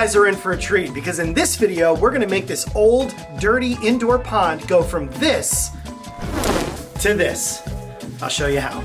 guys are in for a treat because in this video, we're gonna make this old, dirty indoor pond go from this to this. I'll show you how.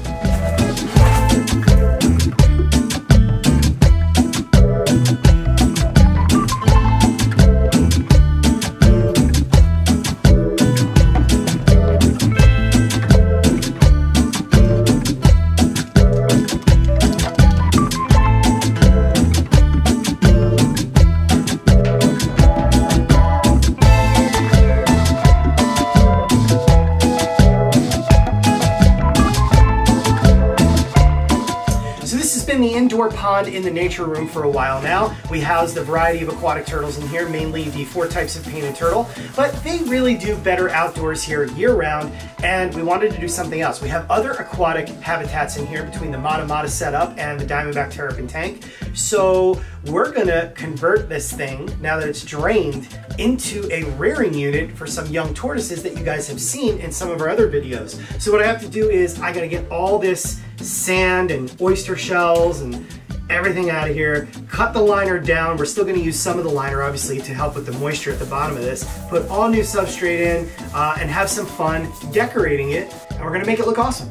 The indoor pond in the nature room for a while now. We house the variety of aquatic turtles in here, mainly the 4 types of painted turtle, but they really do better outdoors here year-round, and we wanted to do something else. We have other aquatic habitats in here between the Mata Mata setup and the Diamondback terrapin tank, so we're gonna convert this thing, now that it's drained, into a rearing unit for some young tortoises that you guys have seen in some of our other videos. So what I have to do is I gotta get all this sand and oyster shells and everything out of here, cut the liner down. We're still gonna use some of the liner obviously to help with the moisture at the bottom of this, put all new substrate in and have some fun decorating it, and we're gonna make it look awesome.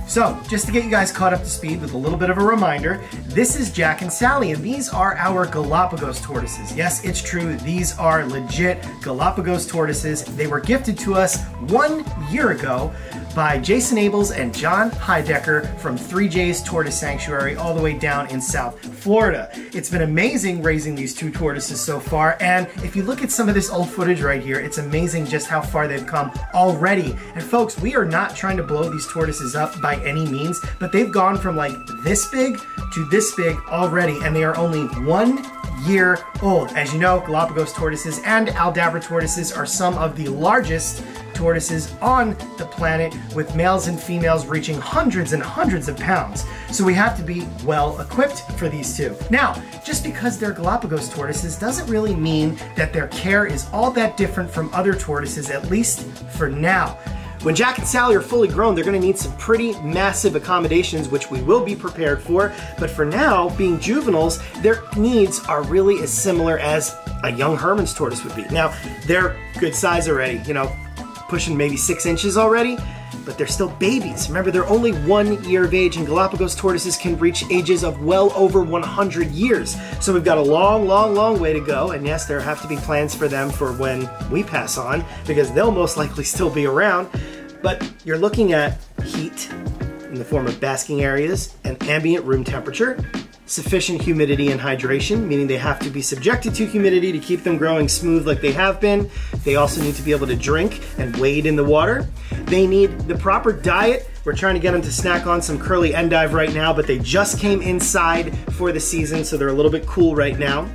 So, just to get you guys caught up to speed with a little bit of a reminder, this is Jack and Sally, and these are our Galapagos tortoises. Yes, it's true, these are legit Galapagos tortoises. They were gifted to us 1 year ago by Jason Abels and John Heidecker from 3J's Tortoise Sanctuary all the way down in South Florida. It's been amazing raising these 2 tortoises so far, and if you look at some of this old footage right here, it's amazing just how far they've come already. And folks, we are not trying to blow these tortoises up by any means, but they've gone from like this big to this big already, and they are only 1 year old. As you know, Galapagos tortoises and Aldabra tortoises are some of the largest tortoises on the planet, with males and females reaching hundreds and hundreds of pounds. So we have to be well equipped for these 2. Now, just because they're Galapagos tortoises doesn't really mean that their care is all that different from other tortoises, at least for now. When Jack and Sally are fully grown, they're gonna need some pretty massive accommodations, which we will be prepared for. But for now, being juveniles, their needs are really as similar as a young Hermann's tortoise would be. Now, they're good size already, you know, pushing maybe 6 inches already, but they're still babies. Remember, they're only 1 year of age, and Galapagos tortoises can reach ages of well over 100 years. So we've got a long, long, long way to go, and yes, there have to be plans for them for when we pass on, because they'll most likely still be around. But you're looking at heat in the form of basking areas and ambient room temperature, sufficient humidity and hydration, meaning they have to be subjected to humidity to keep them growing smooth like they have been. They also need to be able to drink and wade in the water. They need the proper diet. We're trying to get them to snack on some curly endive right now, but they just came inside for the season, so they're a little bit cool right now.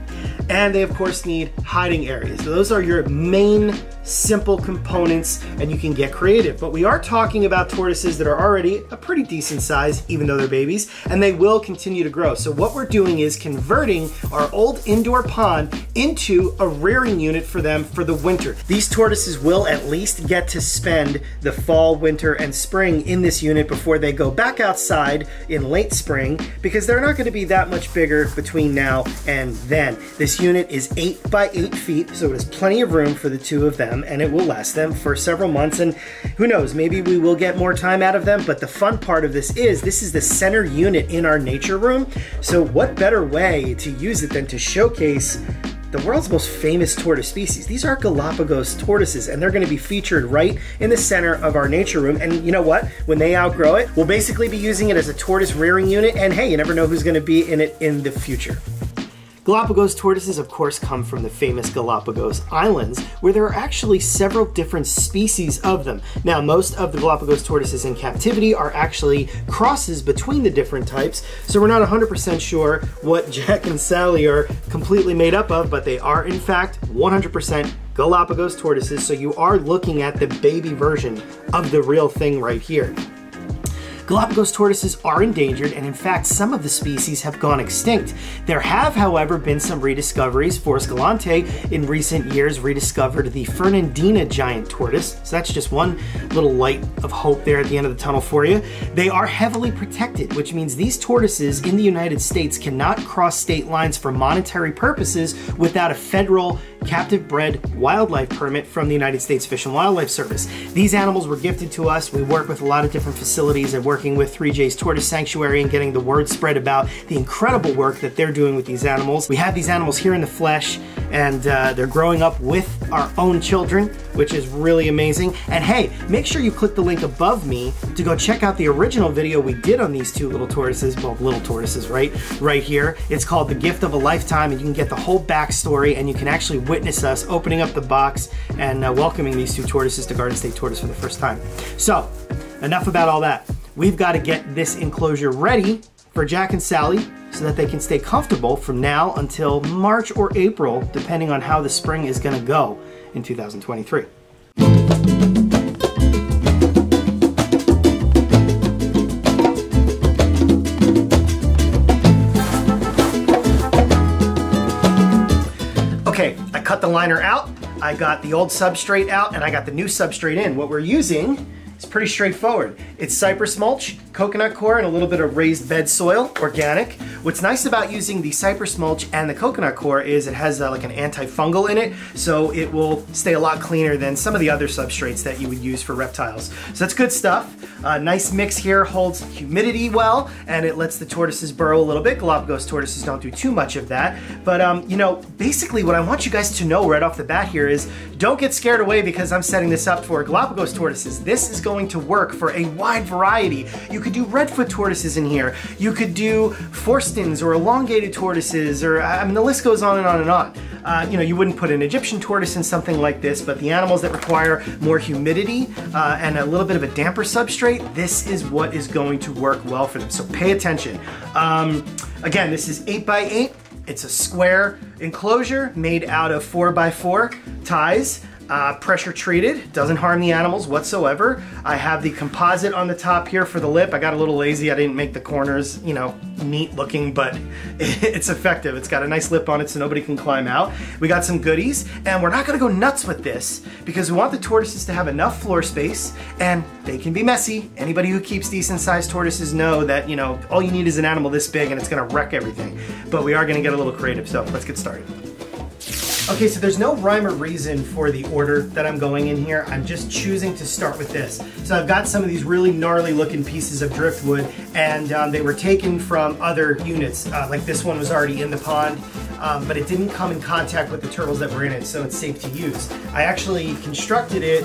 And they of course need hiding areas. So those are your main simple components, and you can get creative. But we are talking about tortoises that are already a pretty decent size, even though they're babies, and they will continue to grow. So what we're doing is converting our old indoor pond into a rearing unit for them for the winter. These tortoises will at least get to spend the fall, winter, and spring in this unit before they go back outside in late spring, because they're not gonna be that much bigger between now and then. This unit is 8 by 8 feet, so it is plenty of room for the 2 of them, and it will last them for several months, and who knows, maybe we will get more time out of them. But the fun part of this is the center unit in our nature room, so what better way to use it than to showcase the world's most famous tortoise species. These are Galapagos tortoises, and they're going to be featured right in the center of our nature room. And you know what? When they outgrow it, we'll basically be using it as a tortoise rearing unit, and hey, you never know who's going to be in it in the future. Galapagos tortoises, of course, come from the famous Galapagos Islands, where there are actually several different species of them. Now, most of the Galapagos tortoises in captivity are actually crosses between the different types, so we're not 100% sure what Jack and Sally are completely made up of, but they are, in fact, 100% Galapagos tortoises, so you are looking at the baby version of the real thing right here. Galapagos tortoises are endangered, and in fact, some of the species have gone extinct. There have, however, been some rediscoveries. Forrest Galante in recent years rediscovered the Fernandina giant tortoise, so that's just one little light of hope there at the end of the tunnel for you. They are heavily protected, which means these tortoises in the United States cannot cross state lines for monetary purposes without a federal captive bred wildlife permit from the United States Fish and Wildlife Service. These animals were gifted to us. We work with a lot of different facilities and working with 3J's Tortoise Sanctuary and getting the word spread about the incredible work that they're doing with these animals. We have these animals here in the flesh, and they're growing up with our own children, which is really amazing. And hey, make sure you click the link above me to go check out the original video we did on these two little tortoises, well, little tortoises, right here. It's called The Gift of a Lifetime, and you can get the whole backstory, and you can actually witness us opening up the box and welcoming these two tortoises to Garden State Tortoise for the first time. So, enough about all that. We've got to get this enclosure ready for Jack and Sally so that they can stay comfortable from now until March or April, depending on how the spring is going to go in 2023. Okay, I cut the liner out, I got the old substrate out, and I got the new substrate in. What we're using is pretty straightforward. It's cypress mulch, coconut coir, and a little bit of raised bed soil, organic. What's nice about using the cypress mulch and the coconut coir is it has like an antifungal in it, so it will stay a lot cleaner than some of the other substrates that you would use for reptiles. So that's good stuff. Nice mix here, holds humidity well, and it lets the tortoises burrow a little bit. Galapagos tortoises don't do too much of that. But you know, basically what I want you guys to know right off the bat here is don't get scared away because I'm setting this up for Galapagos tortoises. This is going to work for a wide variety. You could do redfoot tortoises in here. You could do Forstens or elongated tortoises, or I mean, the list goes on and on and on. You know, you wouldn't put an Egyptian tortoise in something like this, but the animals that require more humidity and a little bit of a damper substrate, this is what is going to work well for them. So pay attention. Again, this is 8x8. It's a square enclosure made out of 4x4 ties. Pressure treated, doesn't harm the animals whatsoever. I have the composite on the top here for the lip. I got a little lazy, I didn't make the corners, you know, neat looking, but it's effective. It's got a nice lip on it so nobody can climb out. We got some goodies, and we're not gonna go nuts with this because we want the tortoises to have enough floor space, and they can be messy. Anybody who keeps decent sized tortoises know that, you know, all you need is an animal this big and it's gonna wreck everything. But we are gonna get a little creative, so let's get started. Okay, so there's no rhyme or reason for the order that I'm going in here. I'm just choosing to start with this. So I've got some of these really gnarly looking pieces of driftwood, and they were taken from other units. Like this one was already in the pond, but it didn't come in contact with the turtles that were in it, so it's safe to use. I actually constructed it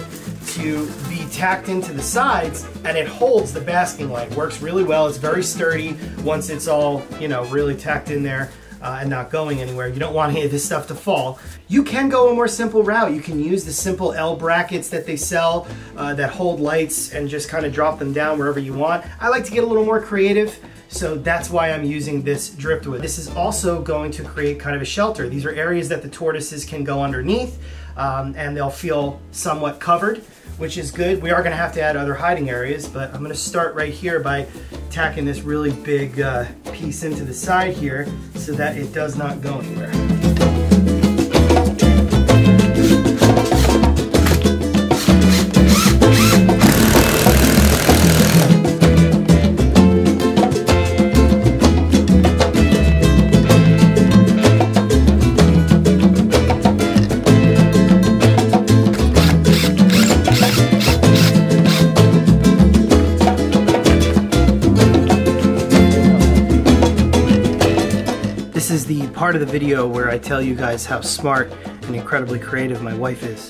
to be tacked into the sides, and it holds the basking light. Works really well. It's very sturdy once it's all, you know, really tacked in there. And not going anywhere. You don't want any of this stuff to fall. You can go a more simple route. You can use the simple L brackets that they sell that hold lights and just kind of drop them down wherever you want. I like to get a little more creative, so that's why I'm using this driftwood. This is also going to create kind of a shelter. These are areas that the tortoises can go underneath, and they'll feel somewhat covered, which is good. We are gonna have to add other hiding areas, but I'm gonna start right here by tacking this really big piece into the side here so that it does not go anywhere. This is the part of the video where I tell you guys how smart and incredibly creative my wife is.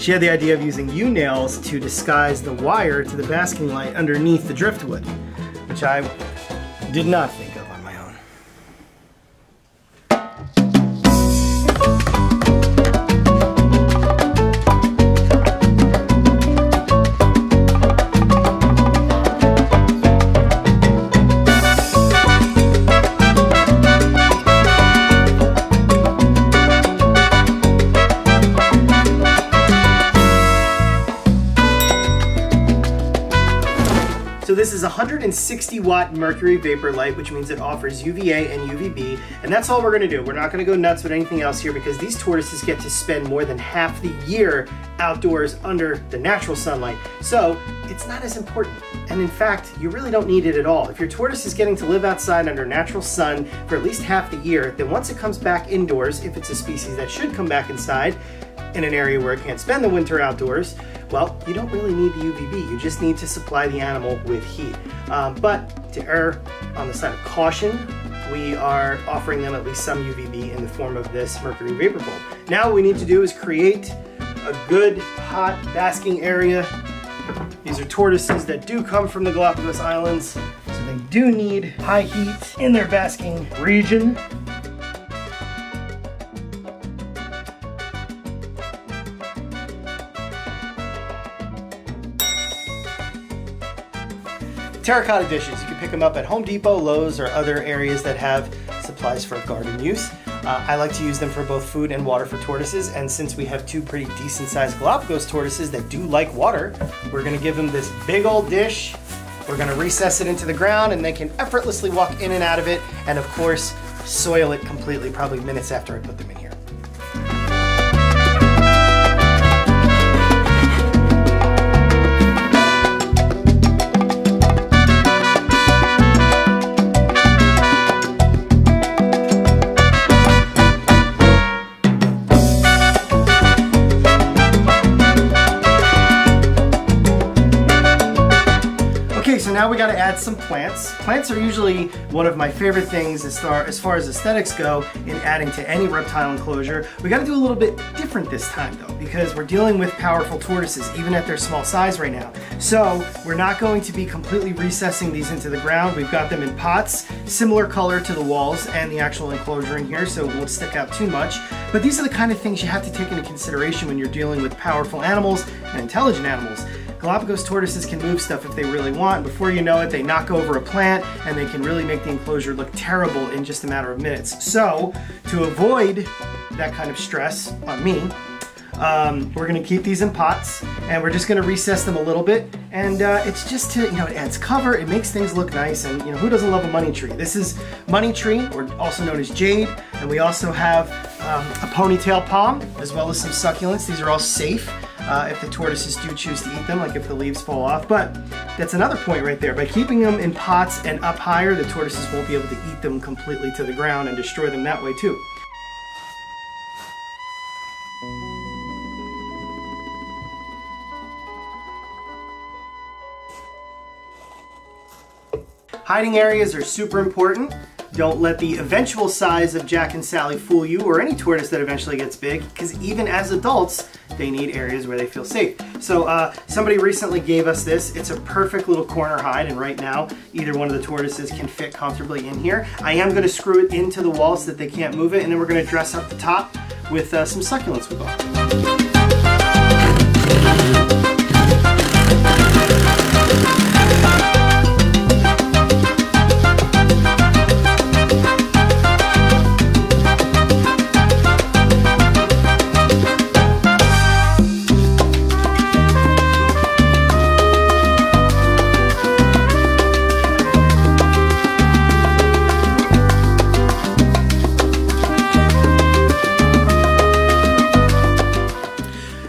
She had the idea of using U-nails to disguise the wire to the basking light underneath the driftwood, which I did not think of on my own. is 160 watt mercury vapor light, which means it offers UVA and UVB, and that's all we're gonna do. We're not gonna go nuts with anything else here because these tortoises get to spend more than half the year outdoors under the natural sunlight. So it's not as important. And in fact, you really don't need it at all. If your tortoise is getting to live outside under natural sun for at least half the year, then once it comes back indoors, if it's a species that should come back inside in an area where it can't spend the winter outdoors, well, you don't really need the UVB. You just need to supply the animal with heat. But to err on the side of caution, we are offering them at least some UVB in the form of this mercury vapor bulb. Now what we need to do is create a good hot basking area. These are tortoises that do come from the Galapagos Islands, so they do need high heat in their basking region. Terracotta dishes, you can pick them up at Home Depot, Lowe's, or other areas that have supplies for garden use. I like to use them for both food and water for tortoises, and since we have two pretty decent sized Galapagos tortoises that do like water, we're gonna give them this big old dish. We're gonna recess it into the ground and they can effortlessly walk in and out of it, and of course, soil it completely probably minutes after I put them in here. So now we got to add some plants. Plants are usually one of my favorite things as far as aesthetics go in adding to any reptile enclosure. We got to do a little bit different this time though, because we're dealing with powerful tortoises, even at their small size right now. So we're not going to be completely recessing these into the ground. We've got them in pots, similar color to the walls and the actual enclosure in here, so it won't stick out too much. But these are the kind of things you have to take into consideration when you're dealing with powerful animals and intelligent animals. Galapagos tortoises can move stuff if they really want. Before you know it, they knock over a plant and they can really make the enclosure look terrible in just a matter of minutes. So, to avoid that kind of stress on me, we're gonna keep these in pots and we're just gonna recess them a little bit. And it's just to, it adds cover, it makes things look nice, and who doesn't love a money tree? This is money tree, or also known as jade, and we also have a ponytail palm, as well as some succulents. These are all safe if the tortoises do choose to eat them, like if the leaves fall off. But that's another point right there. By keeping them in pots and up higher, the tortoises won't be able to eat them completely to the ground and destroy them that way too. Hiding areas are super important. Don't let the eventual size of Jack and Sally fool you, or any tortoise that eventually gets big, because even as adults, they need areas where they feel safe. So somebody recently gave us this. It's a perfect little corner hide, and right now, either one of the tortoises can fit comfortably in here. I am gonna screw it into the wall so that they can't move it, and then we're gonna dress up the top with some succulents we bought.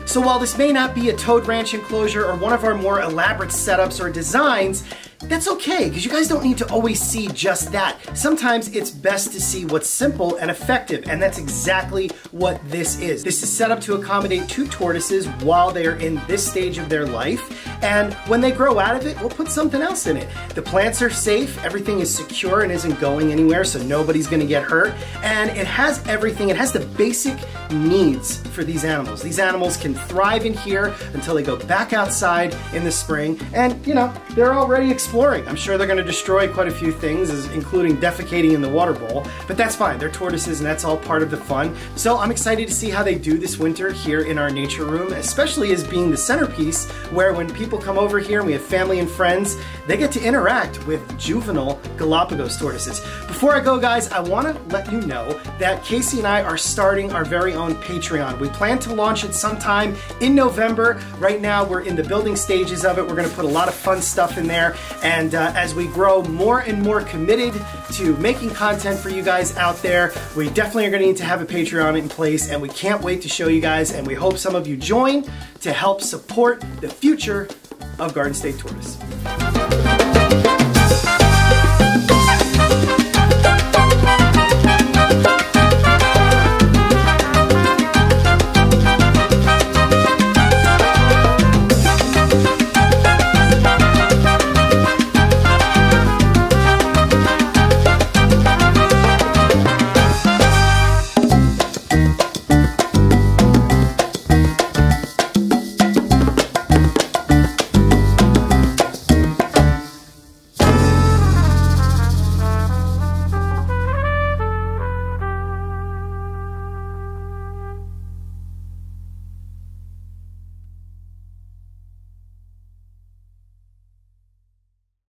So while this may not be a toad ranch enclosure or one of our more elaborate setups or designs, that's okay, because you guys don't need to always see just that. Sometimes it's best to see what's simple and effective, and that's exactly what this is. This is set up to accommodate two tortoises while they are in this stage of their life, and when they grow out of it, we'll put something else in it. The plants are safe, everything is secure and isn't going anywhere, so nobody's gonna get hurt, and it has everything. It has the basic needs for these animals. These animals can thrive in here until they go back outside in the spring, and they're already exploring. I'm sure they're going to destroy quite a few things, including defecating in the water bowl, but that's fine. They're tortoises and that's all part of the fun. So I'm excited to see how they do this winter here in our nature room, especially as being the centerpiece, where when people come over here and we have family and friends, they get to interact with juvenile Galapagos tortoises. Before I go, guys, I want to let you know that Casey and I are starting our very own Patreon. We plan to launch it sometime in November. Right now, we're in the building stages of it. We're going to put a lot of fun stuff in there, And as we grow more and more committed to making content for you guys out there, we definitely are going to need to have a Patreon in place, and we can't wait to show you guys, and we hope some of you join to help support the future of Garden State Tortoise.